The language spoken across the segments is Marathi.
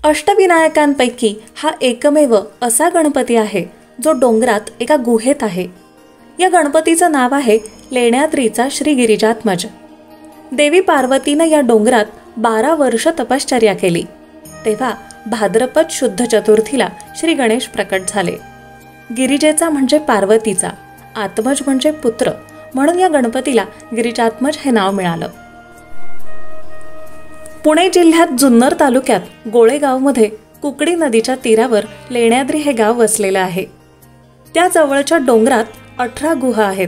अष्टविनायकांपैकी हा एकमेव असा गणपती आहे जो डोंगरात एका गुहेत आहे. या गणपतीचं नाव आहे लेण्याद्रीचा श्री गिरिजात्मज. देवी पार्वतीनं या डोंगरात 12 वर्ष तपश्चर्या केली. तेव्हा भाद्रपद शुद्ध चतुर्थीला श्री गणेश प्रकट झाले. गिरिजेचा म्हणजे पार्वतीचा, आत्मज म्हणजे पुत्र, म्हणून या गणपतीला गिरिजात्मज हे नाव मिळालं. पुणे जिल्ह्यात जुन्नर तालुक्यात गोळेगावमध्ये कुकडी नदीच्या तीरावर लेण्याद्री हे गाव वसलेलं आहे. त्या जवळच्या डोंगरात 18 गुहा आहेत.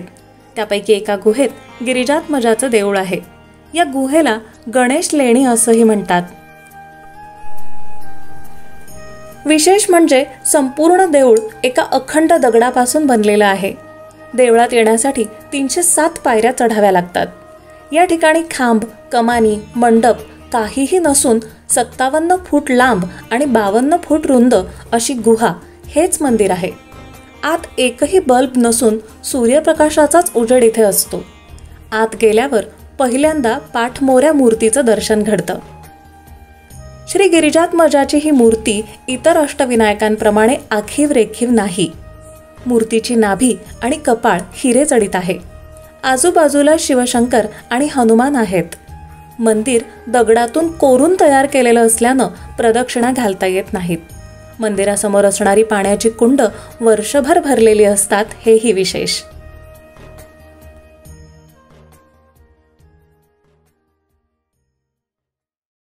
त्यापैकी एका गुहेत गिरिजात्मजाचं देऊळ आहे. या गुहेला गणेश लेणी असंही म्हणतात. विशेष म्हणजे संपूर्ण देऊळ एका अखंड दगडापासून बनलेलं आहे. देवळात येण्यासाठी 307 पायऱ्या चढाव्या लागतात. या ठिकाणी खांब, कमानी, मंडप काहीही नसून 57 फूट लांब आणि 52 फूट रुंद अशी गुहा हेच मंदिर आहे. आत एकही बल्ब नसून सूर्यप्रकाशाचाच उजेड इथे असतो. आत गेल्यावर पहिल्यांदा पाठमोऱ्या मूर्तीचं दर्शन घडतं. श्री गिरिजात्मजाची ही मूर्ती इतर अष्टविनायकांप्रमाणे आखीव रेखीव नाही. मूर्तीची नाभी आणि कपाळ हिरे जडित आहे. आजूबाजूला शिवशंकर आणि हनुमान आहेत. मंदिर दगडातून कोरून तयार केलेलं असल्यानं प्रदक्षिणा घालता येत नाहीत. मंदिरासमोर असणारी पाण्याची कुंड वर्षभर भरलेली असतात, हेही विशेष.